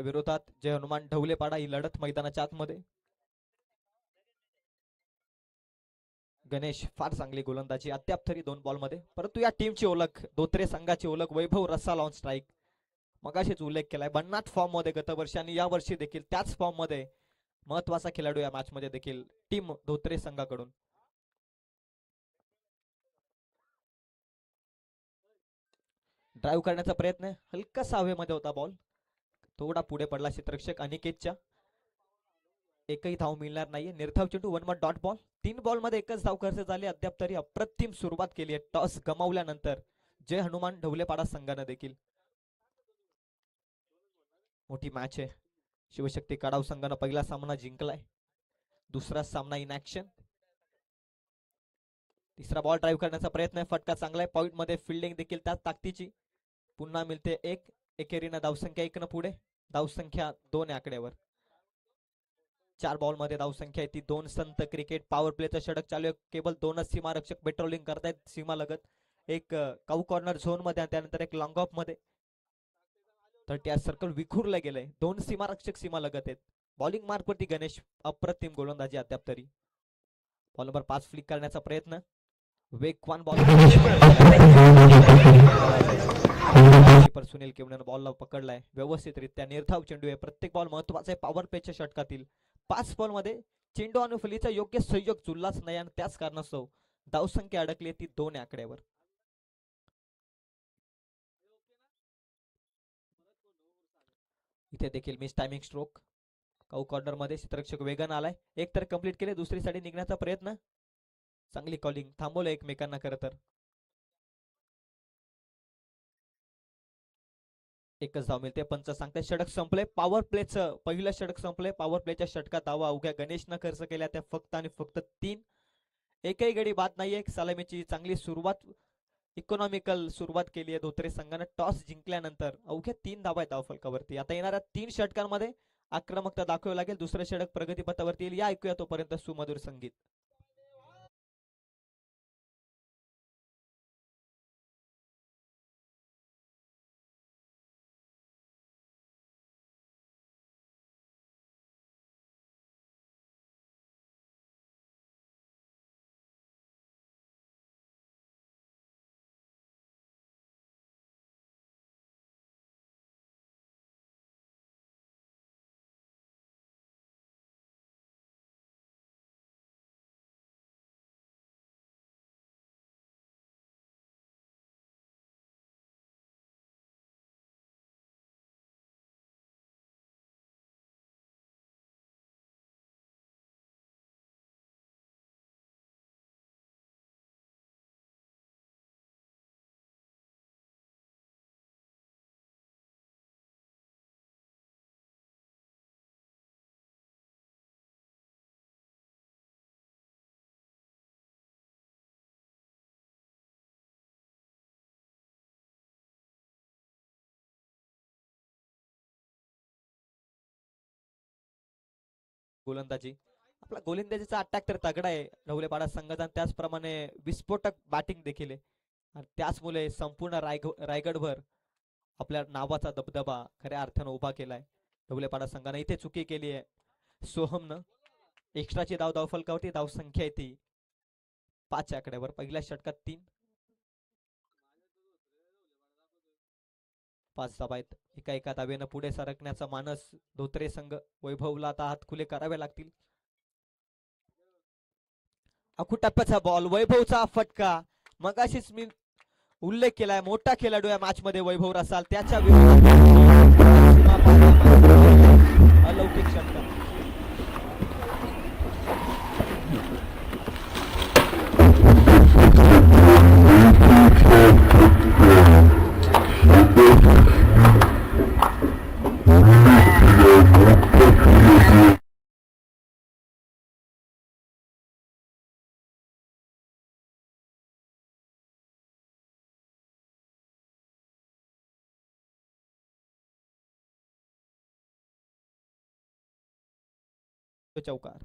विरोधात जय हनुमान ढवलेपाडा ही लढत मैदानाच्या आतमध्ये. गणेश फार चांगली गोलंदाजी अद्याप तरी 2 बॉल मध्ये, परंतु या टीमची ओळख धोत्रे संघाची ओळख वैभव रसाल ऑन स्ट्राईक. मगाशीच उल्लेख केलाय भन्नाट फॉर्म मध्ये गतवर्षी आणि या वर्षी देखील त्याच फॉर्म मध्ये महत्वाचा खेळाडू या मॅच मध्ये देखील टीम धोत्रे संघाकडून. ड्राईव्ह करण्याचा प्रयत्न हलकासा हवेमध्ये होता बॉल, थोडा पुढे पडला क्षेत्ररक्षक अनिकेतच्या. एकही धाव मिळणार नाहीये. निर्धाव चेंडू 1 1 डॉट बॉल. 3 बॉल मध्ये एकच धाव खर्च झाली. अद्याप तरी अप्रतिम सुरुवात केली आहे टॉस गमावल्यानंतर जय हनुमान ढवलेपाडा संघाने देखील. मोठी मॅच आहे. शिवशक्ती कडाव संघाने पहिला सामना जिंकलाय, दुसरा सामना इन ऍक्शन. तिसरा बॉल ड्राईव्ह करण्याचा प्रयत्न, फटका चांगला आहे. पॉइंट मध्ये फिल्डिंग देखील त्याच ताकदीची. पुन्हा मिळते एक. एकेरीनं धावसंख्या 1 न पुढे, धावसंख्या 2 आकड्यावर. 4 बॉल मध्ये धावसंख्या आहे ती 2. संत क्रिकेट पॉवर प्लेचं षटक चालू आहे. केवळ 2च सीमारक्षक पेट्रोलिंग करतायत सीमा लगत. एक काऊ कॉर्नर झोन मध्ये आणि त्यानंतर एक लॉंग ऑफ मध्ये. तर त्या सर्कल विखुरलं गेलंय. 2 सीमारक्षक सीमा लगत आहेत. बॉलिंग मार्फत गणेश अप्रतिम गोलंदाजी अद्याप तरी. बॉल नंबर 5 फ्लिक करण्याचा प्रयत्न, वेगवान बॉल. सुनील केवण्यानं बॉलला पकडलाय व्यवस्थितरित्या. निर्धाव चेंडू आहे. प्रत्येक बॉल महत्वाचा आहे पॉवर प्लेच्या षटकातील. 5 बॉल मध्ये चेंडू आणि फलीचा योग्य संयोग जुळलाच नाही आणि त्याच कारणास्तव धावसंख्या अडकली ती 2 आकड्यावर. इथे देखील मिस टायमिंग स्ट्रोक. काऊ कॉर्नर मध्ये क्षेत्ररक्षक वेगानं आलाय. एक तर कंप्लीट केले, दुसरी साठी निघण्याचा प्रयत्न. चांगली कॉलिंग, थांबवलं एकमेकांना खरं तर. एकच धाव मिळते. पंच सांगते षटक संपले. पॉवर प्लेचं पहिलं षटक संपले. पॉवर प्लेच्या षटकात धावा अवघ्या गणेशनं खर्च केल्या त्या फक्त आणि फक्त 3. एकही गडी बाद नाहीये. सलामीची चांगली सुरुवात, इकॉनॉमिकल सुरुवात केली आहे धोत्रे संघानं. टॉस जिंकल्यानंतर अवघ्या 3 धावा आहेत धावफलकावरती. आता येणाऱ्या 3 षटकांमध्ये आक्रमकता दाखवावी लागेल. दुसरं षटक प्रगतीपथावरती येईल. या ऐकूया तोपर्यंत सुमधुर संगीत. गोलंदाजी, आपला गोलंदाजीचा अटॅक तर तगडा आहे ढवलेपाडा संघाचा. त्याचप्रमाणे विस्फोटक बॅटिंग देखील आहे. आणि त्याचमुळे संपूर्ण रायगडभर आपल्या नावाचा दबदबा खऱ्या अर्थानं उभा केलाय ढवलेपाडा संघाने. इथे चुकी केली आहे सोहमनं. एक्स्ट्राची धाव धावफलकावरती. धावसंख्या आहे ती 5 आकड्यावर. पहिल्या षटकात 3. 5 धावा आहेत. एका एका धावेनं पुढे सरकण्याचा मानस धोत्रे संघ. वैभवला आता हात खुले करावे लागतील. अकुटप्प्याचा बॉल, वैभवचा फटका. मगाशीच मी उल्लेख केलाय मोठा खेळाडू या मॅच मध्ये वैभव रसाल. त्याच्या अलौकिक षटक. चौकार.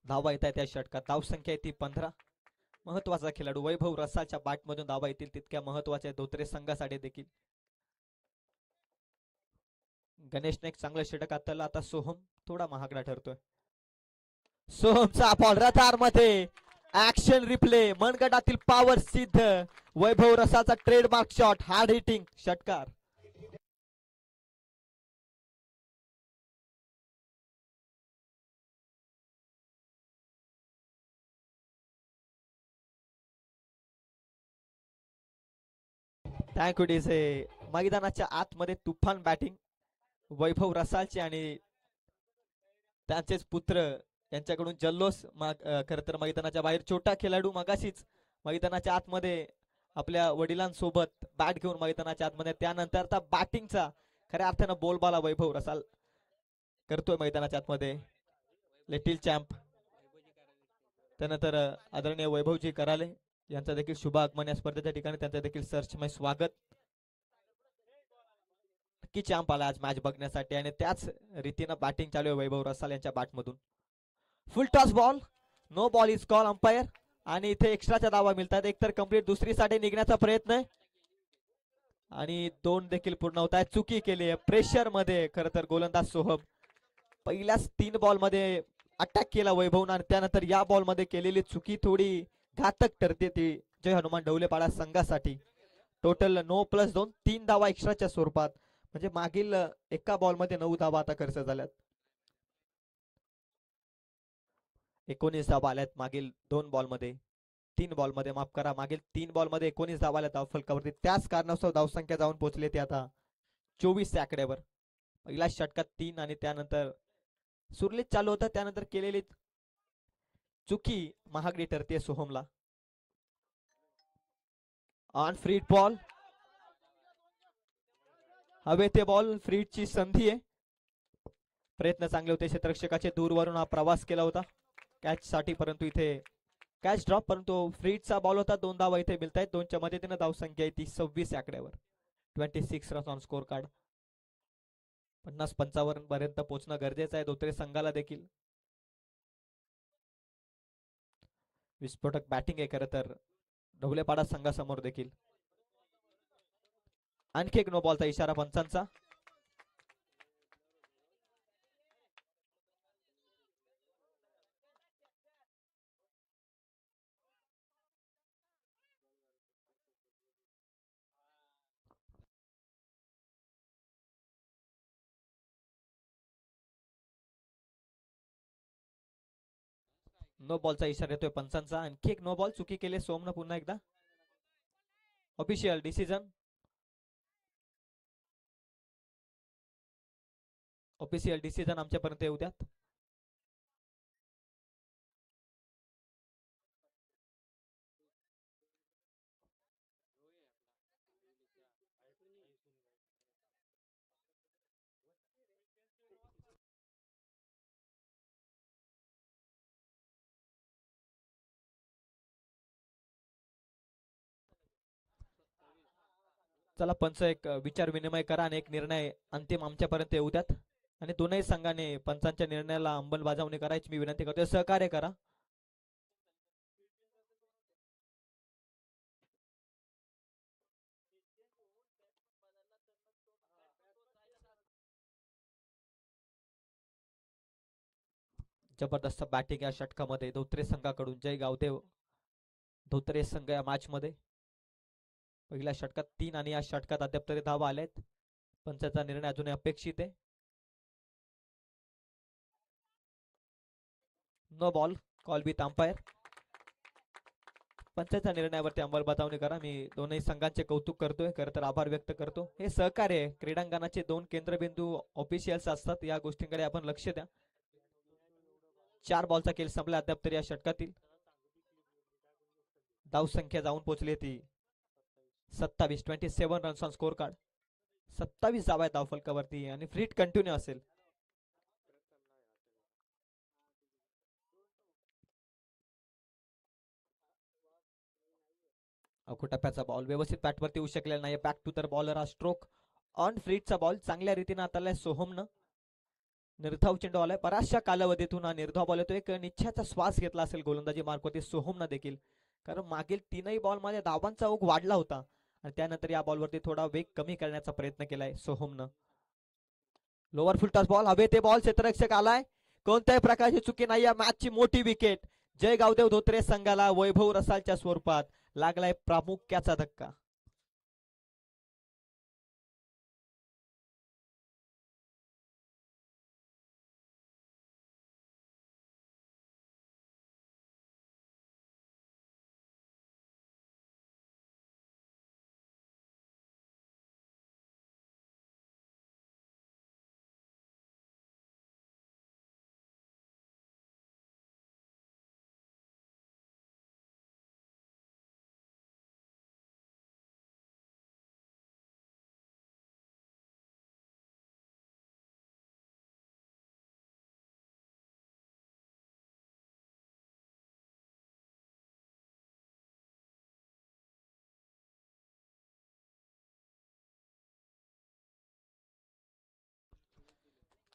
धावा येत आहे त्या षटकात. धावसंख्या आहे ती 15. महत्वाचा खेळाडू वैभव रसालच्या बॅटमधून धावा येतील तितक्या महत्वाच्या धोत्रे संघासाठी देखील. गणेशने एक चांगलं षटक हाताळलं. आता सोहम थोडा महागडा ठरतोय. सोहमचा बॉल रथार मध्ये ऍक्शन रिप्ले मनगटातील पॉवर सिद्ध. वैभव रसाचा ट्रेडमार्क शॉट हार्ड हिटिंग षटकार. थँक्यू मैदानाच्या आतमध्ये तुफान बॅटिंग वैभव रसालचे आणि त्यांचेच पुत्र यांच्याकडून जल्लोष. खर तर मैदानाच्या बाहेर छोटा खेळाडू मगाशीच मैदानाच्या आतमध्ये आपल्या वडिलांसोबत बॅट घेऊन मैदानाच्या आतमध्ये. त्यानंतर आता बॅटिंगचा खऱ्या अर्थानं बोलबाला वैभव रसाल करतोय मैदानाच्या आतमध्ये. Little champ. त्यानंतर आदरणीय वैभवजी कराले यांचा देखील शुभ आगमन या स्पर्धेच्या ठिकाणी. त्यांचं देखील सरचमय स्वागत. नक्की चॅम्प आला आज मॅच बघण्यासाठी आणि त्याच रीतीनं बॅटिंग चालू आहे वैभव रसाल यांच्या बॅटमधून. Full toss ball. No ball is call umpire. आणि इथे एक्स्ट्राच्या धावा मिळतात. एक तर कंप्लीट दुसरीसाठी निघण्याचा प्रयत्न आहे आणि 2 देखील पूर्ण होत आहेत. चुकी केली आहे प्रेशर मध्ये खर तर गोलंदाज सोहम. पहिल्याच 3 बॉल मध्ये अटॅक केला वैभवनं आणि त्यानंतर या बॉल मध्ये केलेली चुकी थोडी घातक ठरते ती जय हनुमान ढवलेपाडा संघासाठी. टोटल 9+2 3 धावा एक्स्ट्राच्या स्वरूपात. म्हणजे मागील एका बॉल मध्ये 9 धावा आता खर्च झाल्यात. 19 धावा आल्यात मागील 2 बॉल मध्ये. 3 बॉल मध्ये माफ करा. मागील 3 बॉल मध्ये 19 धावा आल्या धावफलकावरती. त्याच कारणास्तव धावसंख्या जाऊन पोहोचली ती आता 24 च्या आकड्यावर. पहिल्या षटकात 3 आणि त्यानंतर सुरलीत चालू होतं. त्यानंतर केलेली चुकी महागडी ठरते सोहमला. On freed ball. हवे ते बॉल फ्रीडची संधी आहे. प्रयत्न चांगले होते क्षेत्ररक्षकाचे. दूरवरून हा प्रवास केला होता कॅच साठी परंतु इथे कॅच ड्रॉप. परंतु फ्रीडचा बॉल होता. 2 धावा इथे मिळत आहेत. 2च्या मदतीने धावसंख्या आहे ती 26 आकड्यावर. 26 रन्स ऑन स्कोर कार्ड. 50-55 पर्यंत पोहोचणं गरजेचं आहे धोत्रे संघाला देखील. विस्फोटक बॅटिंग आहे खरं तर ढवलेपाडा संघासमोर देखील. आणखी एक नो बॉलचा इशारा पंचांचा. नो बॉलचा इशारा येतोय पंचांचा. आणखी एक नो बॉल. चुकी केली सोमनं पुन्हा एकदा. Official decision. ऑफिशियल डिसिजन आमच्यापर्यंत येऊ द्यात. चला पंच एक विचार विनिमय करा आणि एक निर्णय अंतिम आमच्यापर्यंत येऊ द्यात. आणि दोनही संघाने पंचांच्या निर्णयाला अंमलबजावणी करायची मी विनंती करतोय. सहकार्य करा. जबरदस्त बॅटिंग या षटकामध्ये धोत्रे संघाकडून. जय गावदेव धोत्रे संघ या मॅच मध्ये. पहिल्या षटकात 3 आणि या षटकात अद्याप तरी धावा आल्यात. पंचाचा निर्णय अजूनही अपेक्षित आहे. No ball call with umpire. पंचाच्या निर्णयावरती अंमलबजावणी करा. मी दोनही संघांचे कौतुक करतोय. खरं तर आभार व्यक्त करतो. हे सहकार्य क्रीडांगणाचे 2 केंद्रबिंदू ऑफिशियल्स असतात. या गोष्टींकडे आपण लक्ष द्या. 4 बॉलचा खेळ संपला अद्याप तरी या षटकातील. धावसंख्या जाऊन पोहोचली ती 27 रन्स ऑन स्कोर कार्ड. 27 धावा आहेत धावफलकावरती आणि फ्रीट कंटिन्यू असेल. अवघुटप्प्याचा बॉल व्यवस्थित बॅटवरती येऊ शकलेला नाही. बॅक टू तर बॉलर हा स्ट्रोक. ऑन फ्रीटचा बॉल चांगल्या रीतीने हाताळलाय सोहमनं. निर्धाव चेंडू आलाय. बऱ्याचशा कालावधीतून हा निर्धाव बॉल येतो. एक निश्चयाचा श्वास घेतला असेल गोलंदाजी मार्कवरती सोहमनं देखील, कारण मागील तीनही बॉल मध्ये धावांचा ओघ वाढला होता आणि त्यानंतर या बॉलवरती थोडा वेग कमी करण्याचा प्रयत्न केलाय सोहमनं. लोअर फुलटॉस बॉल, हवे ते बॉल, क्षेत्ररक्षक आलाय. कोणत्याही प्रकारची चुकी नाही. या मॅचची मोठी विकेट. जय गावदेव धोत्रे संघाला वैभव रसालच्या स्वरूपात लागलाय प्रामुख्याचा धक्का.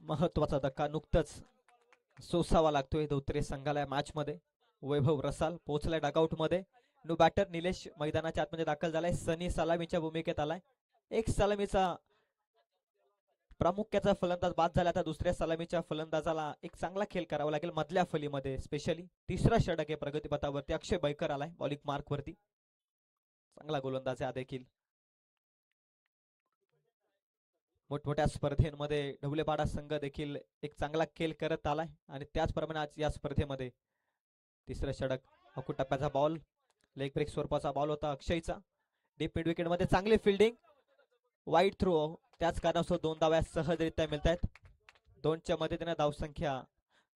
महत्वाचा धक्का नुकतंच सोसावा लागतोय धोत्रे संघाला या मॅच मध्ये. वैभव रसाल पोहोचलाय डगआउट मध्ये. न्यू बॅटर निलेश मैदानाच्या आतमध्ये दाखल झालाय. सनी सलामीच्या भूमिकेत आलाय. एक सलामीचा प्रामुख्याचा फलंदाज बाद झाला. आता दुसऱ्या सलामीच्या फलंदाजाला एक चांगला खेळ करावा लागेल मधल्या फलीमध्ये. स्पेशली तिसरा षटक आहे प्रगतीपथावरती. अक्षय बैकर आलाय बॉलिंग मार्क वरती. चांगला गोलंदाज आहे देखील. मोठमोठ्या स्पर्धेमध्ये ढवलेपाडा संघ देखील एक चांगला खेळ करत आलाय आणि त्याचप्रमाणे आज या स्पर्धेमध्ये तिसरं षटक. अकू टप्प्याचा बॉल, लेग ब्रेक स्वरूपाचा बॉल होता अक्षयचा. डीप मिड विकेट मध्ये चांगली फिल्डिंग, वाईड थ्रो. त्याच कारणास्तव 2 धाव्या सहजरित्या मिळत आहेत. 2च्या मदतीने धावसंख्या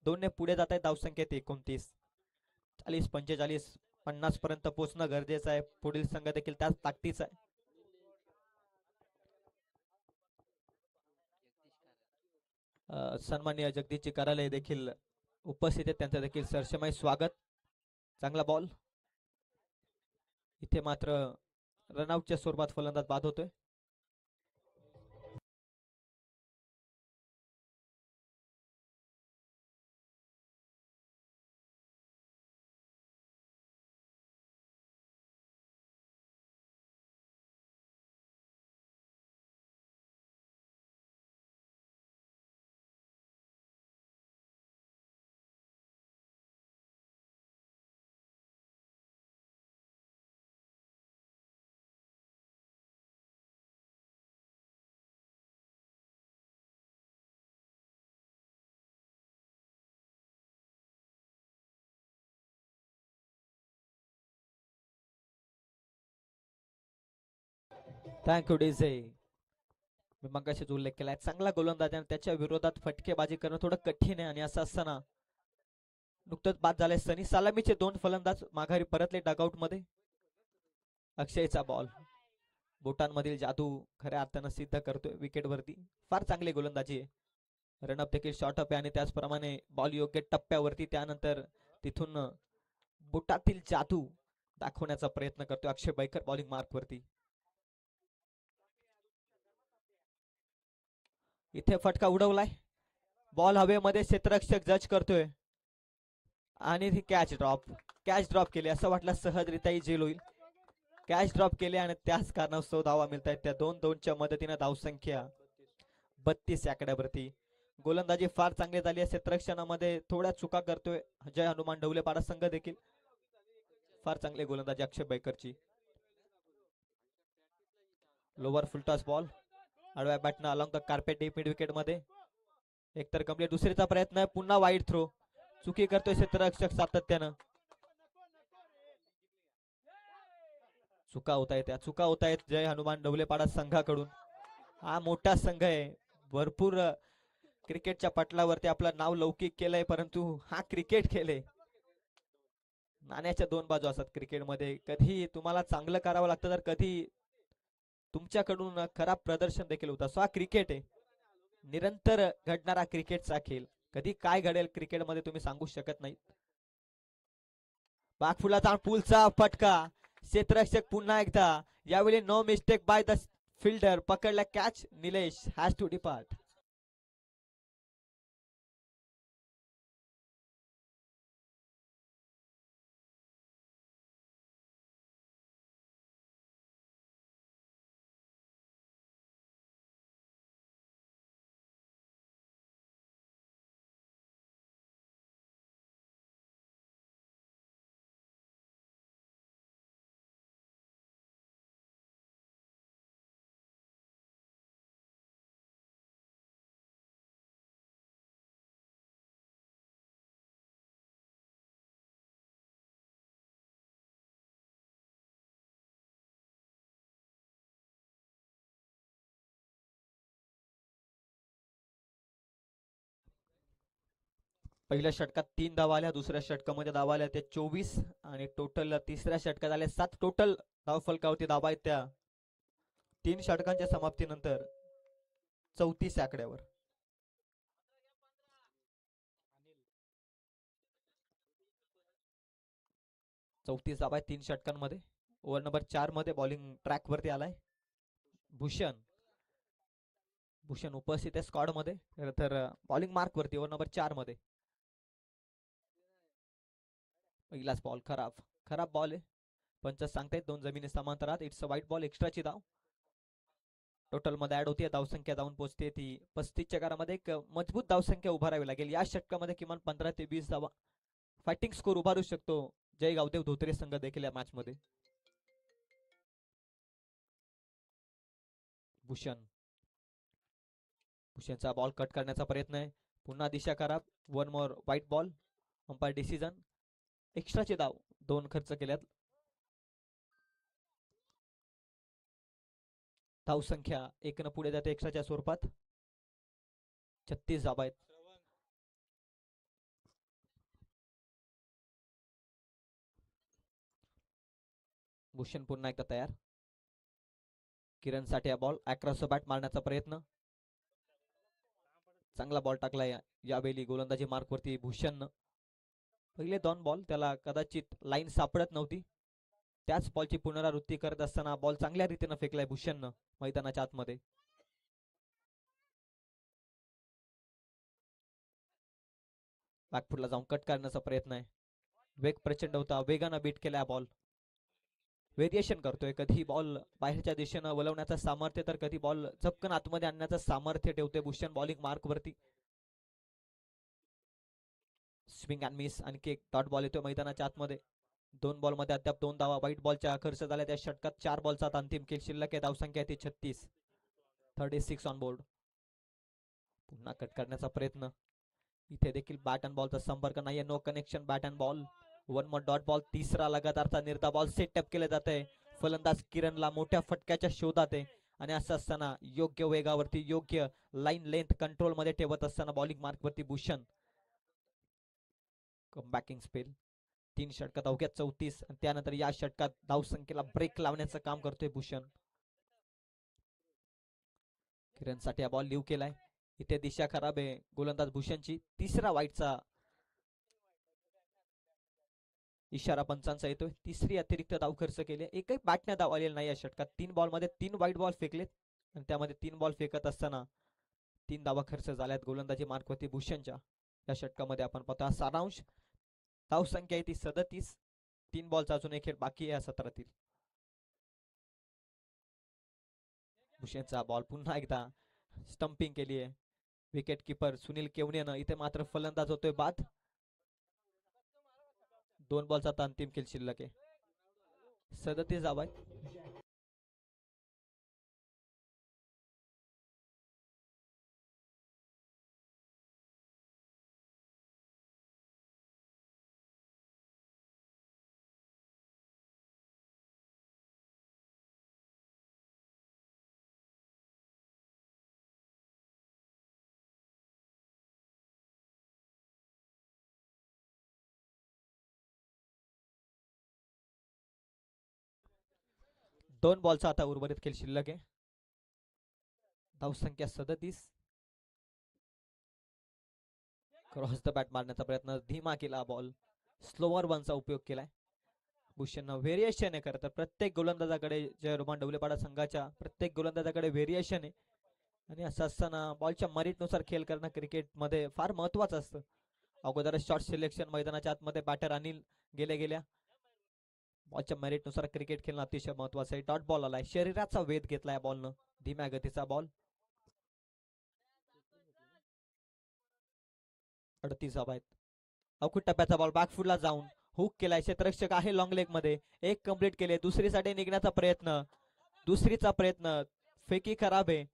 2ने पुढे जात आहे. धावसंख्येत 29. 40, 45, 50 पर्यंत पोहोचणं गरजेचं आहे. पुढील संघ देखील त्याच ताकदीचा आहे. सन्माननीय जगदीशजी कराले देखील उपस्थित आहेत. त्यांचं देखील सरसमय स्वागत. चांगला बॉल. इथे मात्र रनआउटच्या स्वरूपात फलंदाज बाद होतोय. Thank you DJ. मी मगाशीच उल्लेख केलाय चांगला गोलंदाज आणि त्याच्या विरोधात फटकेबाजी करणं थोडं कठीण आहे आणि असं असताना नुकतंच बाद झालंय सनी. सलामीचे 2 फलंदाज माघारी परतले डगआउट मध्ये. अक्षयचा बॉल, बोटांमधील जादू खऱ्या अर्थानं सिद्ध करतोय विकेट वरती. फार चांगली गोलंदाजी आहे. रनअप देखील शॉर्ट अप आहे आणि त्याचप्रमाणे बॉल योग्य टप्प्यावरती. त्यानंतर तिथून बोटातील जादू दाखवण्याचा प्रयत्न करतोय अक्षय बैकर बॉलिंग मार्क वरती. इथे फटका उडवलाय. बॉल हवेमध्ये, क्षेत्ररक्षक जज करतोय आणि कॅच ड्रॉप केली. असं वाटलं सहजरित्या झेल होईल. कॅच ड्रॉप केले आणि त्याच कारणास्तव धावा मिळत आहेत. त्या 2-2च्या मदतीने धावसंख्या 32 आकड्यावरती. गोलंदाजी फार चांगली झाली आहे. क्षेत्ररक्षणामध्ये थोड्या चुका करतोय जय हनुमान ढवलेपाडा संघ देखील. फार चांगली गोलंदाजी अक्षय बैकरची. लोअर फुलटॉस बॉल, आडव्या बॅटनं along the carpet deep mid wicket मध्ये. एकतर कंप्लीट. दुसरीचा प्रयत्न, पुन्हा वाईड थ्रो. चुकी करतोय क्षेत्ररक्षक सातत्यानं. चुका होत आहेत जय हनुमान ढवलेपाडा संघाकडून. हा मोठा संघ आहे. भरपूर क्रिकेटच्या पटलावरती आपलं नाव लौकिक केलंय, परंतु हा क्रिकेट खेळ. नाण्याच्या 2 बाजू असतात क्रिकेटमध्ये. कधी तुम्हाला चांगलं करावं लागतं तर कधी तुमच्याकडून खराब प्रदर्शन देखील होतं. हा क्रिकेट आहे, निरंतर घडणारा क्रिकेटचा खेळ. कधी काय घडेल क्रिकेटमध्ये तुम्ही सांगू शकत नाही. बागफुलाचा पुलचा फटका. क्षेत्ररक्षक पुन्हा एकदा. यावेळी no mistake by the fielder. पकडला catch. Nilesh has to depart. पहिल्या षटकात 3 धावा आल्या, दुसऱ्या षटकामध्ये धावा आल्या त्या 24 आणि टोटल तिसऱ्या षटकात आले 7 टोटल धाव फलकावरती धावा आहेत त्या 3 षटकांच्या समाप्तीनंतर 34 आकड्यावर. 34 धावा आहेत 3 षटकांमध्ये. ओव्हर नंबर 4 मध्ये बॉलिंग ट्रॅक वरती आलाय भूषण. भूषण उपस्थित आहे स्क्वॉड मध्ये, तर बॉलिंग मार्क वरती ओव्हर नंबर 4 मध्ये. पहिलाच बॉल खराब बॉल आहे. पंच सांगतायत 2 जमिनी समांतरात. It's a white ball. एक्स्ट्राची धाव टोटल मध्ये ऍड होती. धावसंख्या जाऊन पोहोचते ती 35च्या घरामध्ये. एक मजबूत धावसंख्या उभारावी लागेल या षटकामध्ये. किमान 15 ते 20 धावा फायटिंग स्कोर उभारू शकतो जय गावदेव धोत्रे संघ देखील या मॅच मध्ये. भूषणचा बॉल कट करण्याचा प्रयत्न आहे. पुन्हा दिशा खराब. 1 more white ball. Umpire decision. एक्स्ट्राचे धाव 2 खर्च केल्यात. धावसंख्या 1 न पुढे जाते एक्स्ट्राच्या स्वरूपात. 36 धावा आहेत. भूषण पुन्हा एकदा तयार. किरण साठी बॉल अक्रॉस बॅट मारण्याचा प्रयत्न. चांगला बॉल टाकला यावेळी गोलंदाजी मार्क वरती भूषण. पहिले 2 बॉल त्याला कदाचित लाईन सापडत नव्हती. त्याच बॉलची पुनरावृत्ती करत असताना बॉल चांगल्या रीतीने फेकलाय भूषणनं मैदानाच्या आतमध्ये. बॅकफुटला जाऊन कट करण्याचा प्रयत्न आहे. वेग प्रचंड होता. वेगानं बीट केला बॉल. व्हेरिएशन करतोय. कधी बॉल बाहेरच्या दिशेनं वळवण्याचं सामर्थ्य, तर कधी बॉल झपकन आतमध्ये आणण्याचं सामर्थ्य ठेवते भूषण बॉलिंग मार्क वरती. Swing and miss. आणखी एक डॉट बॉल येतोय मैदानाच्या आतमध्ये. 2 बॉल मध्ये अद्याप 2 धावा व्हाईट बॉलच्या खर्च झाल्या त्या षटकात. 4 बॉलचा अंतिम खेळ शिल्लक आहे. धावसंख्या ती 36. 36 ऑन बोर्ड. पुन्हा कट करण्याचा प्रयत्न. इथे देखील बॅट अँड बॉलचा संपर्क नाहीये. No connection bat and ball. 1 more dot ball. तिसरा लगातारचा निर्धाव बॉल सेटअप केले जात आहे. फलंदाज किरणला मोठ्या फटक्याच्या शोधात आहे आणि असं असताना योग्य वेगावरती योग्य लाईन लेंथ कंट्रोल मध्ये ठेवत असताना बॉलिंग मार्क वरती भूषण. Backing spell. 3 षटकात अवघ्या 34 आणि त्यानंतर या षटकात धावसंख्येला ब्रेक लावण्याचं काम करतोय भूषण. किरणसाठी हा बॉल लिव्ह केलाय. इथे दिशा खराब आहे गोलंदाज भूषणची. तिसरा वाईटचा इशारा पंचांचा येतोय. तिसरी अतिरिक्त धाव खर्च केली. एकही बॅटने धाव आलेली नाही या षटकात. 3 बॉल मध्ये 3 व्हाईट बॉल फेकलेत आणि त्यामध्ये 3 बॉल फेकत असताना 3 धावा खर्च झाल्यात गोलंदाजी मार्कवरती भूषणच्या. या षटकामध्ये आपण पाहतो सारांश. धावसंख्या आहे ती 37. 3 बॉलचा अजून एक खेळ बाकी आहे या सत्रातील. भूषणचा बॉल पुन्हा एकदा स्टंपिंग केली आहे विकेट किपर सुनील केवणेनं. इथे मात्र फलंदाज होतोय बाद. 2 बॉलचा अंतिम खेळ शिल्लक आहे. 37 धावा आहेत. दोन बॉलचा आता उर्वरित खेळ शिल्लक आहे. धावसंख्या 37. क्रॉस द बॅट मारण्याचा प्रयत्न. धीमा केला बॉल. स्लोअर वनचा उपयोग केलाय भूषण. व्हेरिएशन आहे खरं तर प्रत्येक गोलंदाजाकडे जे रोमान ढवलेपाडा संघाच्या प्रत्येक गोलंदाजाकडे व्हेरिएशन आहे आणि असं असताना बॉलच्या मरीटनुसार खेळ करणं क्रिकेटमध्ये फार महत्वाचं असतं. अगोदर शॉर्ट सिलेक्शन मैदानाच्या आतमध्ये बॅटर अनिल गेल्या बॉलच्या मेरिटनुसार क्रिकेट खेळणं अतिशय महत्वाचं आहे. डॉट बॉल आलाय. शरीराचा वेध घेतलाय बॉलनं. धीम्या गतीचा बॉल. 38 धावा आहेत. अवघड टप्प्याचा बॉल बॅकफुटला जाऊन हुक केलाय. क्षेत्ररक्षक आहे लॉंग लेग मध्ये. एक कंप्लीट केले. दुसरीसाठी निघण्याचा प्रयत्न. दुसरीचा प्रयत्न. फेकी खराब आहे.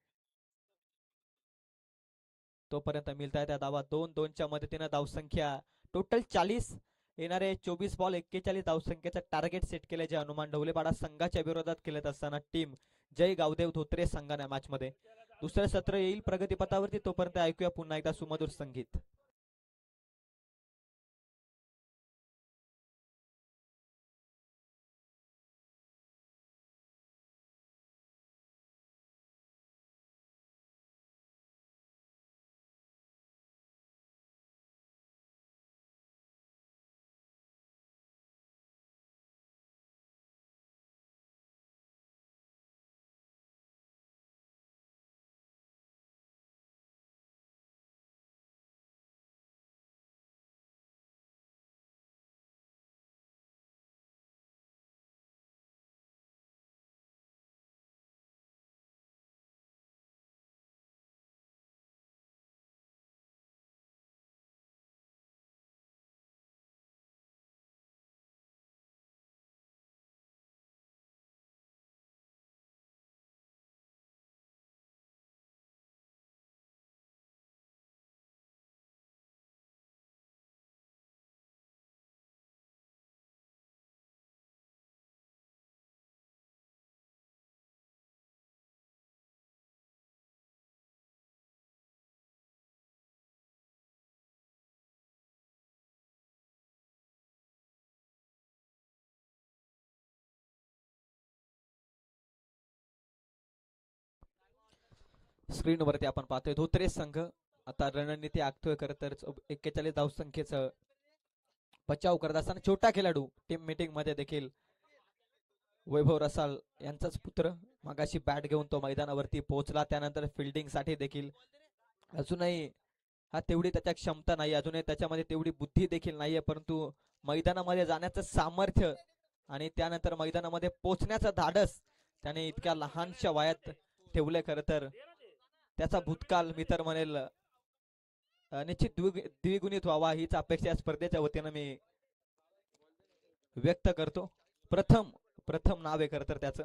तोपर्यंत मिळताय त्या धावा. 2-2च्या मदतीनं धावसंख्या टोटल 40. येणारे 24 बॉल 41 धावसंख्येचं टार्गेट सेट केले जे हनुमान ढवलेपाडा संघाच्या विरोधात खेळत असताना टीम जय गावदेव धोत्रे संघाने मॅच मध्ये. दुसरं सत्र येईल प्रगतीपथावरती. तोपर्यंत ऐकूया पुन्हा एकदा सुमधुर संगीत. स्क्रीनवरती आपण पाहतोय धोत्रे संघ आता रणनीती आखतोय. खरं तर 41 धावसंख्येचं बचाव करत असताना छोटा खेळाडू टीम मीटिंग मध्ये देखील वैभव रसाल यांचाच पुत्र मागाशी बॅट घेऊन तो मैदानावरती पोहोचला. त्यानंतर फिल्डिंग साठी देखील अजूनही तेवढी त्याच्या क्षमता नाही, अजूनही त्याच्यामध्ये तेवढी बुद्धी देखील नाहीये, परंतु मैदानामध्ये जाण्याचं सामर्थ्य आणि त्यानंतर मैदानामध्ये पोहोचण्याचं धाडस त्याने इतक्या लहानशा वयात ठेवले. खरं तर त्याचा भूतकाल मी तर म्हणेल निश्चित द्विगुणित व्हावा हीच अपेक्षा या स्पर्धेच्या वतीनं मी व्यक्त करतो. प्रथम नाव आहे खरं तर त्याचं,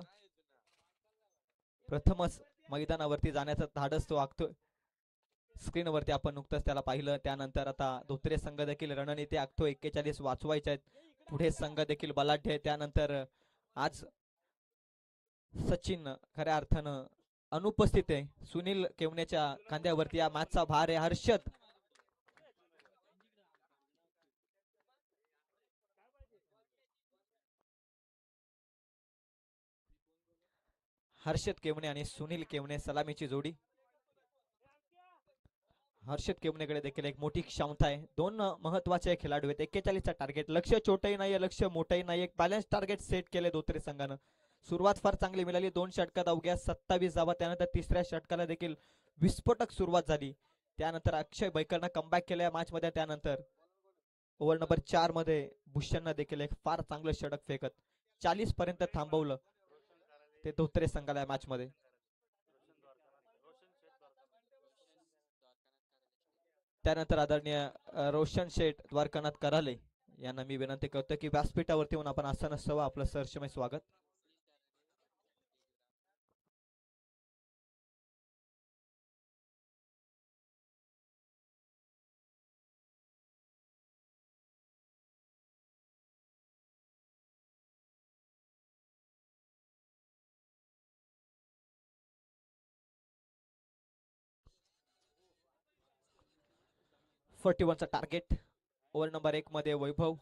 प्रथमच मैदानावरती जाण्याचं धाडस तो आखतोय. स्क्रीनवरती आपण नुकतंच त्याला पाहिलं. त्यानंतर आता धोत्रे संघ देखील रणनीती आखतो. 41 वाचवायचे आहेत. पुढे संघ देखील बलाढ्य आहे. त्यानंतर आज सचिन खऱ्या अर्थानं अनुपस्थित आहे. सुनील केवण्याच्या खांद्यावरती या मॅचचा भार आहे. हर्षद केवणे आणि सुनील केवणे सलामीची जोडी. हर्षद केवणेकडे देखील एक मोठी क्षमता आहे. दोन महत्वाचे खेळाडू आहेत. 41चा टार्गेट, लक्ष छोटही नाहीये, लक्ष मोठंही नाही, एक बॅलन्स टार्गेट सेट केले धोत्रे संघानं. सुरुवात फार चांगली मिळाली. 2 षटकात अवघ्या 27 धावा. त्यानंतर तिसऱ्या षटकाला देखील विस्फोटक सुरुवात झाली. त्यानंतर अक्षय बैकरनं कमबॅक केलं या मॅच मध्ये. त्यानंतर ओव्हर नंबर 4 मध्ये भूषणनं देखील एक फार चांगलं षटक फेकत 40 पर्यंत थांबवलं ते धोत्रे संघाला या मॅच मध्ये. त्यानंतर आदरणीय रोशन शेठ द्वारकानाथ कराले यांना मी विनंती करतो की व्यासपीठावरती येऊन आपण आसन असावं. आपलं सहर्षमय स्वागत. चा टार्गेट. ओव्हर नंबर 1 मध्ये वैभव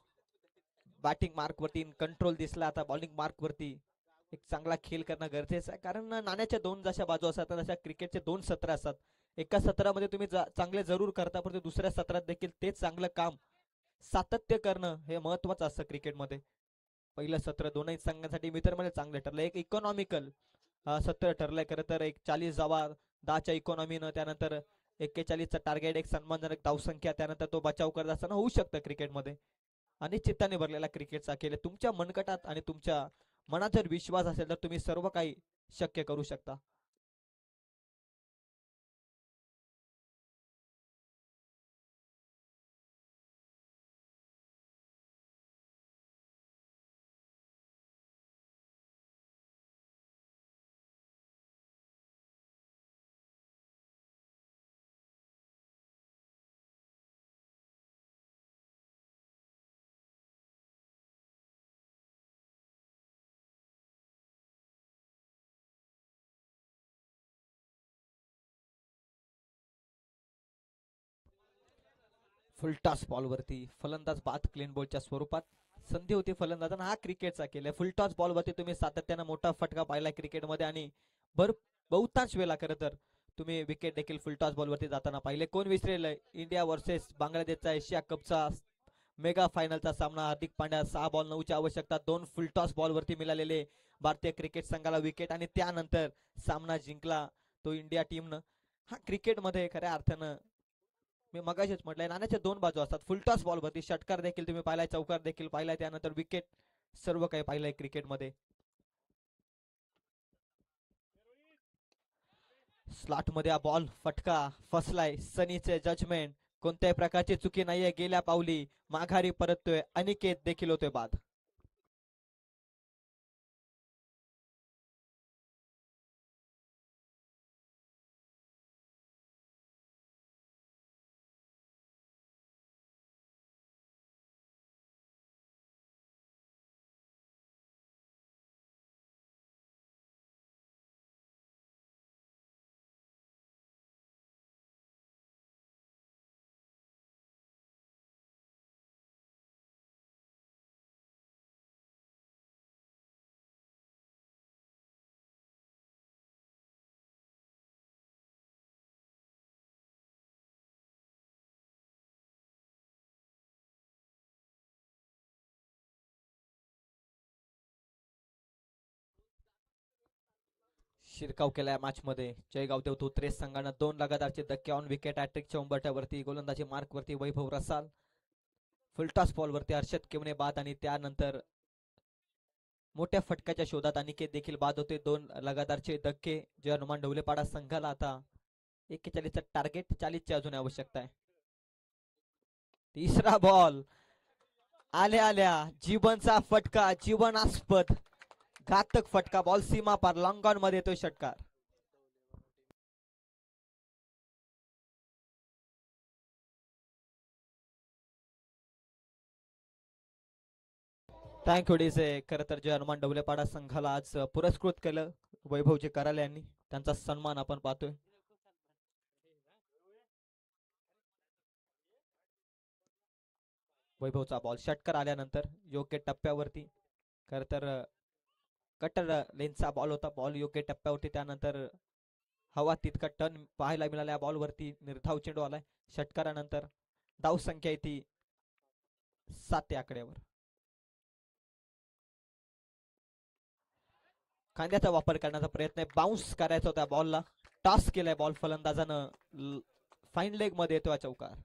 बॅटिंग मार्क वरती कंट्रोल दिसला. आता बॉलिंग मार्क वरती एक चांगला खेळ करणं गरजेचं आहे, कारण नाण्याच्या दोन जशा बाजू असतात तशा क्रिकेटचे 2 सत्र असतात. एका सत्रामध्ये तुम्ही चांगले जरूर करता, परंतु दुसऱ्या सत्रात देखील तेच चांगलं काम सातत्य करणं हे महत्वाचं असतं क्रिकेटमध्ये. पहिलं सत्र दोनही संघांसाठी मित्रमध्ये चांगलं ठरलं. एक इकॉनॉमिकल सत्र ठरलंय खरं तर. एक 40 धावा 10च्या इकॉनॉमीनं. त्यानंतर 41चा टार्गेट, एक सन्मानजनक धावसंख्या. त्यानंतर तो बचाव करत असताना होऊ शकतं क्रिकेटमध्ये. अनिश्चितताने भरलेला क्रिकेटचा खेळ. तुमच्या मनगटात आणि तुमच्या मनात जर विश्वास असेल तर तुम्ही सर्व काही शक्य करू शकता. फुलटॉस बॉलवरती फलंदाज बाद क्लीन बॉलच्या स्वरूपात संधी होती फलंदाजांना. हा क्रिकेटचा केलाय. फुलटॉस बॉलवरती तुम्ही सातत्यानं मोठा फटका पाहिला क्रिकेटमध्ये आणि बहुतांश वेळा खरं तर तुम्ही विकेट देखील फुलटॉस बॉलवरती जाताना पाहिले. कोण विसरेल इंडिया वर्सेस बांगलादेशचा एशिया कपचा मेगा फायनलचा सामना. हार्दिक पांड्या 6 बॉल 9ची आवश्यकता, 2 फुलटॉस बॉलवरती मिळालेले भारतीय क्रिकेट संघाला विकेट आणि त्यानंतर सामना जिंकला तो इंडिया टीमनं. हा क्रिकेटमध्ये खऱ्या अर्थानं मी मगाशीच म्हटलंय नाण्याच्या 2 बाजू असतात. फुलटॉस बॉलवरती षटकार देखील तुम्ही पाहिलाय, चौकार देखील पाहिलाय, त्यानंतर विकेट, सर्व काही पाहिलंय क्रिकेटमध्ये. स्लॉट मध्ये हा बॉल फटका फसलाय. सनीचे जजमेंट, कोणत्याही प्रकारची चुकी नाहीये. गेल्या पावली माघारी परततोय. अनिकेत देखील होतोय बाद. शिरकाव केलाय मॅच मध्ये जयगाव देवतुत्रे संघानं 2 लगातारचे धक्के ऑन विकेट हॅट्रिकच्या उंबरठ्यावरती गोलंदाजी मार्क वरती वैभव रसाल फुलटॉस बॉल वरती हर्षद केवणे बाद आणि त्यानंतर मोठ्या फटक्याच्या शोधात अनिकेत देखील बाद होते. 2 लगातारचे धक्के जे हनुमान ढवलेपाडा संघाला आता 41चं टार्गेट 40ची अजून आवश्यकता आहे. तिसरा बॉल आल्या आल्या जीवनचा फटका जीवनास्पद घातक फटका बॉल सीमा पार लॉंग ऑन मध्ये येतोय षटकार. Thank you DJ. खरं तर जे हनुमान ढवलेपाडा संघाला आज पुरस्कृत केलं वैभवजी कराले यांनी त्यांचा सन्मान आपण पाहतोय. वैभवचा बॉल षटकार आल्यानंतर योग्य टप्प्यावरती खर तर कटर लेनचा बॉल होता. बॉल योग्य टप्प्यावरती त्यानंतर हवा तितका टर्न पाहायला मिळाला. बॉलवरती निर्धाव चेंडू आलाय. षटकारानंतर धाव संख्या ती 7 आकड्यावर. खांद्याचा वापर करण्याचा प्रयत्न आहे. बाउन्स करायचा होता बॉलला. टॉस केलाय बॉल फलंदाजानं फाईन लेग मध्ये येतो चौकार.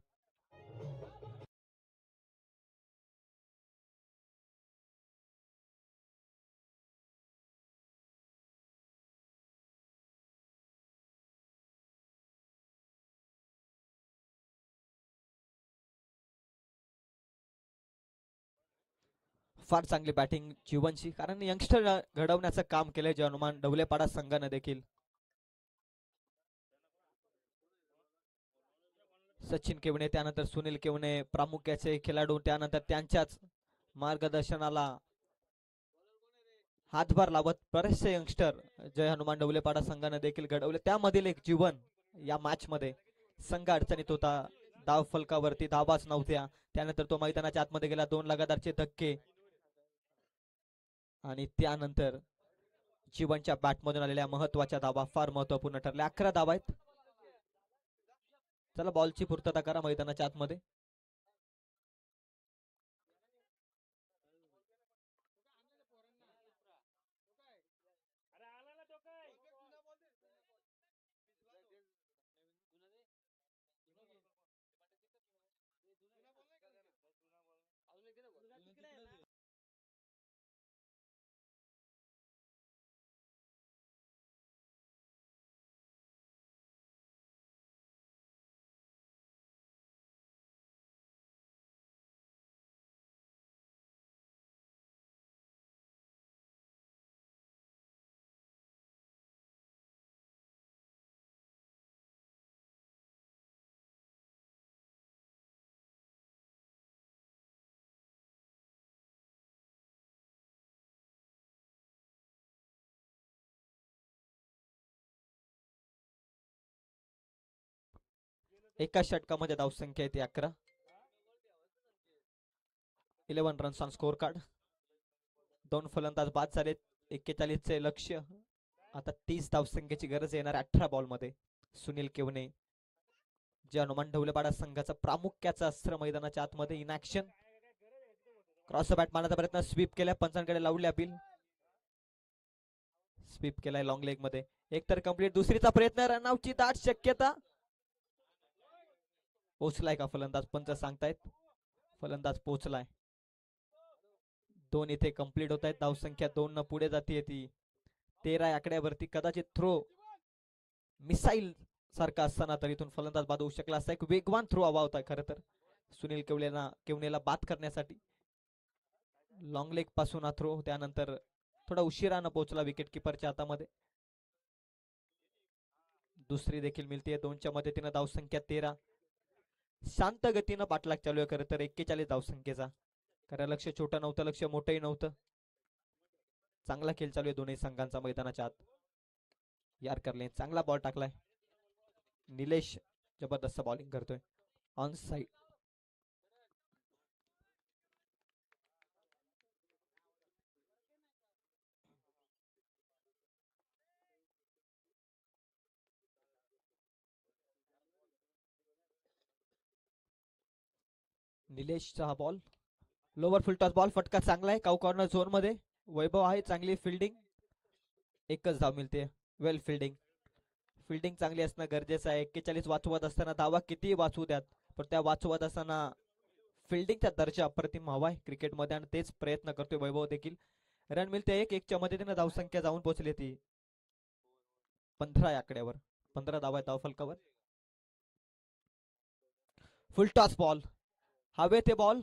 फार चांगली बॅटिंग जीवनची कारण यंगस्टर घडवण्याचं काम केलंय जे हनुमान ढवलेपाडा संघानं देखील. सचिन केवणे त्यानंतर सुनील केवणे प्रामुख्याचे खेळाडू त्यानंतर त्यांच्याच मार्गदर्शनाला हातभार लावत बरेचसे यंगस्टर जय हनुमान ढवलेपाडा संघाने देखील घडवले. त्यामधील एक जीवन या मॅच मध्ये संघ अडचणीत होता. धाव फलकावरती धावाच नव्हत्या. त्यानंतर तो मैदानाच्या आतमध्ये गेला. 2 लगातारचे धक्के आणि त्यानंतर जीवनच्या बॅटमधून आलेल्या महत्वाच्या धावा फार महत्वपूर्ण ठरल्या. 11 धावा आहेत. चला बॉलची पूर्तता करा मैदानाच्या आतमध्ये. एका षटकामध्ये धावसंख्या येते 11. 11 रन्स ऑन स्कोर कार्ड. 2 फलंदाज बाद झालेत. 41चे लक्ष्य. आता 30 धावसंख्येची गरज येणार 18 बॉल मध्ये. सुनील केवणे जे हनुमान ढवलेपाडा संघाचा प्रामुख्याचा अस्त्र मैदानाच्या आतमध्ये इन ऍक्शन. क्रॉस बॅट मारण्याचा प्रयत्न स्वीप केलाय. पंचांकडे लावली अपील. स्वीप केलाय लॉंग लेग मध्ये. एक तर कंप्लीट. दुसरीचा प्रयत्न रनआउटची दाट शक्यता. पोचलाय का फलंदाज पंच सांगतायत. फलंदाज पोचलाय. 2 इथे कंप्लीट होत आहेत. धावसंख्या 2 न पुढे जाते ती 13 आकड्यावरती. कदाचित थ्रो मिसाईल सारखा असताना तरी इथून फलंदाज बाद होऊ शकला असता. एक वेगवान थ्रो हवा होता खरं तर सुनील केवणेला बाद करण्यासाठी. लॉंग लेग पासून हा थ्रो त्यानंतर थोडा उशिरानं पोहोचला विकेट किपरच्या हातामध्ये. दुसरी देखील मिळते. 2च्या मदतीनं धावसंख्या 13. शांत गतीनं पाठलाग चालू आहे खरं तर 41 धावसंख्येचा. कारण लक्ष छोटं नव्हतं. लक्ष मोठंही नव्हतं. चांगला खेळ चालू आहे दोन्ही संघांचा मैदानाच्या आत. यार्कर लेन चांगला बॉल टाकलाय. निलेश जबरदस्त बॉलिंग करतोय ऑन साइड. निलेशचा हा ball lower full toss ball. फटका चांगला आहे. काऊ कॉर्नर झोन मध्ये. वैभव आहे. चांगली फिल्डिंग. एकच धाव मिळते. वेल फिल्डिंग. फिल्डिंग चांगली असणं गरजेचं आहे. 41 वाचवत असताना धावा कितीही वाचवू द्यात, पण त्या वाचवत असताना फिल्डिंगचा दर्जा अप्रतिम हवा आहे क्रिकेटमध्ये, आणि तेच प्रयत्न करतोय वैभव देखील. रन मिळते एक. एकच्या मदतीने धावसंख्या जाऊन पोहोचली ती 15 या आकड्यावर. 15 धावा आहेत धावफलकावर. फुल टॉस बॉल, हवे ते बॉल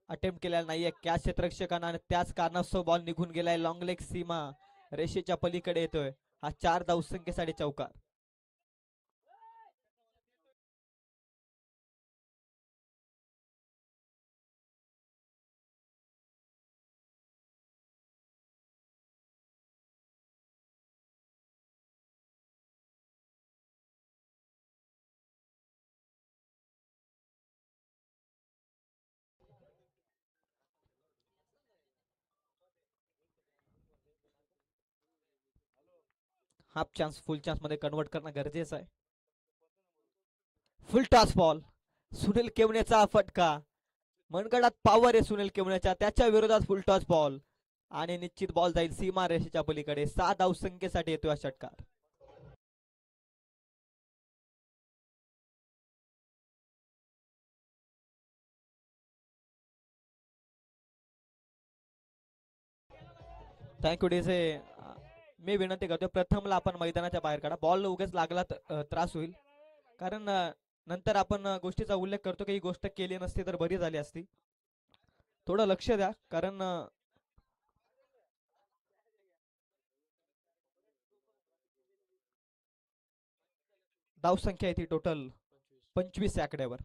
अटेम्प्ट केलेला नाहीये कॅच क्षेत्ररक्षकांना, आणि त्याच कारणास्तव बॉल निघून गेलाय. लॉंग लेग सीमा रेषेच्या पलीकडे येतोय. हा 4 धावसंख्येसाठी चौकार. हाफ चान्स फुल चान्स मध्ये कन्वर्ट करणं गरजेचं आहे. फुल टॉस बॉल, सुनील केवणेचा फटका. मनगडात पॉवर आहे सुनील केवण्याच्या, त्याच्या विरोधात फुल टॉस बॉल, आणि निश्चित बॉल जाईल सीमा रेषेच्या पलीकडे. 6 धावसंख्येसाठी येतोय हा षटकार. Thank you DJ. मी विनंती करतो प्रथमला आपण मैदानाच्या बाहेर काढा. बॉल उगेच लागला तर त्रास होईल, कारण नंतर आपण गोष्टीचा उल्लेख करतो की ही गोष्ट केली नसती तर बरी झाली असती. थोडं लक्ष द्या, कारण धावसंख्या आहे ती टोटल 25 या आकड्यावर.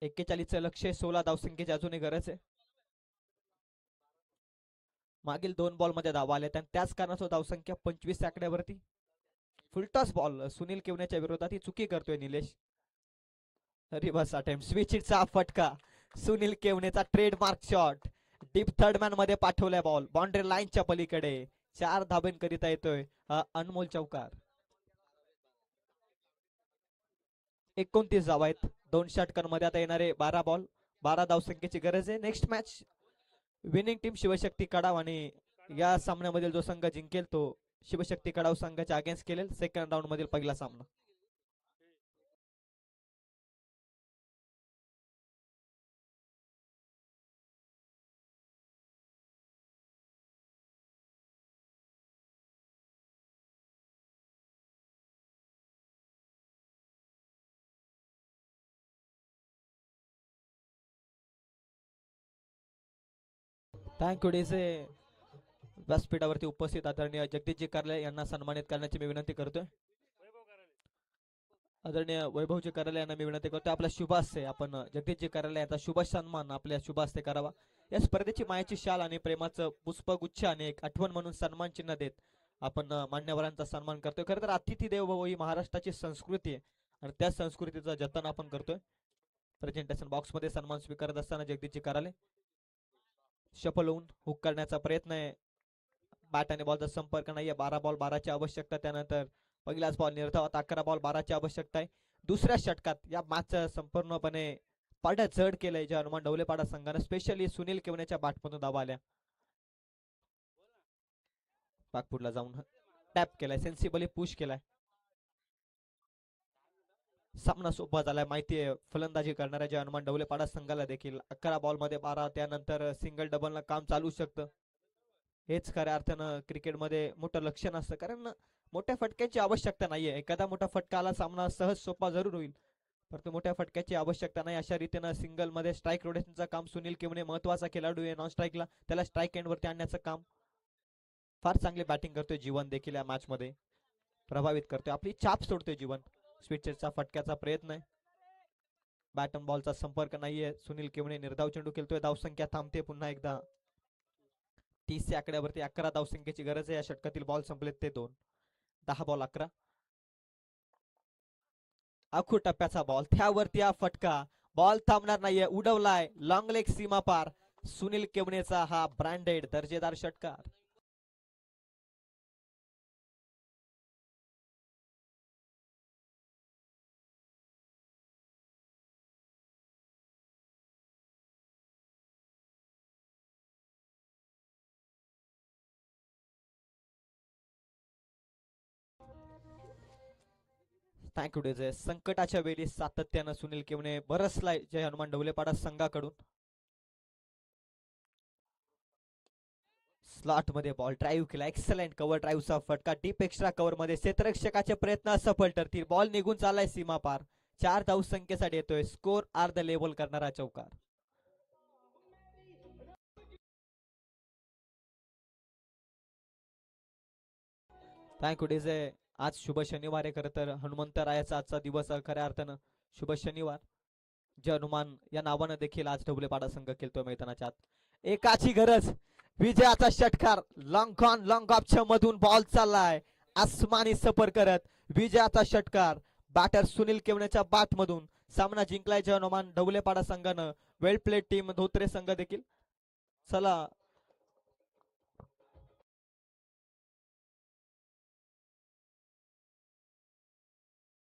41चं लक्ष, 16 धावसंख्येची अजूनही गरज आहे. मागील 2 बॉल मध्ये धावा आल्या, आणि त्याच कारणास्तव धावसंख्या 25 या आकड्यावरती. फुलटॉस बॉल सुनील केवण्याच्या विरोधात ही चुकी करतोय निलेश. रिव्हर्स अटेम्प्ट, स्विचिटचा फटका. सुनील केवणेचा trademark shot deep third man मध्ये पाठवलाय बॉल बाउंड्री लाईनच्या पलीकडे. 4 धाबेंकरिता येतोय अनमोल चौकार. 29 धावा आहेत 2 षटकांमध्ये. आता येणारे 12 बॉल, 12 धावसंख्येची गरज आहे. Next match winning team Shivshakti कडाव, आणि या सामन्यामधील जो संघ जिंकेल तो शिवशक्ती कडाव संघाच्या अगेन्स्ट केलेल सेकंड राऊंड मधील पहिला सामना. Thank you DJ. व्यासपीठावरती उपस्थित आदरणीय जगदीशजी कारले यांना सन्मानित करण्याची मी विनंती करतोय. आदरणीय वैभवजी कार्यालय यांना मी विनंती करतो आपला शुभ हस्ते आपण जगदीशजी कार्यालय यांचा शुभ सन्मान आपल्या शुभ हस्ते करावा. या स्पर्धेची मायाची शाल आणि प्रेमाचं पुष्पगुच्छ आणि एक आठवण म्हणून सन्मान चिन्ह देत आपण मान्यवरांचा सन्मान करतोय. खरं तर अतिथी देव भव ही महाराष्ट्राची संस्कृती आहे, आणि त्या संस्कृतीचं जतन आपण करतोय. प्रेझेंटेशन बॉक्स मध्ये सन्मान स्वीकारत असताना जगदीशजी कार्यालय शफल होऊन हुक करण्याचा प्रयत्न आहे. बॅट आणि बॉलचा संपर्क नाहीये. 12 बॉल 12ची आवश्यकता, त्यानंतर पहिलाच बॉल निर्धावात 11 बॉल 12ची आवश्यकता आहे. दुसऱ्या षटकात या मॅचचं संपूर्णपणे पाड्या जड केलंय जे हनुमान ढवलेपाडा संघानं, स्पेशली सुनील केवण्याच्या बॅटमधून धावा आल्या. पाकपूरला जाऊन टॅप केलाय, सेन्सिबली पुश केलाय. सामना सोपा झालाय माहितीये फलंदाजी करणाऱ्या जे हनुमान ढवलेपाडा संघाला देखील. 11 बॉल मध्ये 12, त्यानंतर सिंगल डबल काम चालू शकतं. हेच खऱ्या अर्थानं क्रिकेटमध्ये मोठं लक्ष नसतं, कारण मोठ्या फटक्याची आवश्यकता नाहीये. एखादा मोठा फटका आला सामना सहज सोपा जरूर होईल, परंतु मोठ्या फटक्याची आवश्यकता नाही. अशा रीतीनं सिंगल मध्ये स्ट्राईक रोटेशनचं काम सुनील केवणे महत्वाचा खेळाडू आहे. नॉन स्ट्राईकला त्याला स्ट्राईक एंड वरती आणण्याचं काम. फार चांगली बॅटिंग करतोय जीवन देखील या मॅच मध्ये, प्रभावित करतोय, आपली छाप सोडतोय जीवन. स्विचचा फटक्याचा प्रयत्न आहे, बॅट अँड बॉलचा संपर्क नाहीये. सुनील केवणे निर्धाव चेंडू खेळतोय. धावसंख्या थांबते पुन्हा एकदा 30 या आकड्यावरती. 11 धावसंख्येची गरज आहे. या षटकातील बॉल संपलेत ते 2. 10 बॉल 11. आखू टप्प्याचा बॉल, त्यावरती हा फटका. बॉल थांबणार नाहीये, उडवलाय लॉंग लेग सीमा पार. सुनील केवणेचा हा ब्रँडेड दर्जेदार षटकार. Thank you DJ. संकटाच्या वेळी सातत्यानं सुनील केवणे बरसलाय जय हनुमान ढवलेपाडा संघाकडून. स्लॉट मध्ये बॉल ड्राईव्ह केला, एक्सलेंट कव्हर ड्राईव्हचा फटका डीप एक्स्ट्रा कव्हर मध्ये क्षेत्ररक्षकाचे प्रयत्न असफल ठरतील. बॉल निघून चाललाय सीमा पार. 4 धावसंख्येसाठी येतोय. स्कोर अर्ध लेवल करणारा चौकार. Thank you DJ. आज शुभ शनिवार आहे. खरं तर हनुमंतरायाचा आजचा दिवस खऱ्या अर्थानं शुभ शनिवार. जय हनुमान या नावानं देखील आज ढवलेपाडा संघ खेळतोय मैदानाच्या आत. एकाची गरज, विजयाचा षटकार. लॉंग ऑन लॉंग ऑफच्या मधून बॉल चाललाय आसमानी सफर करत. विजयाचा षटकार बॅटर सुनील केवण्याच्या बॅट मधून. सामना जिंकलाय जय हनुमान ढवलेपाडा संघानं. वेल प्लेड टीम धोत्रे संघ देखील. चला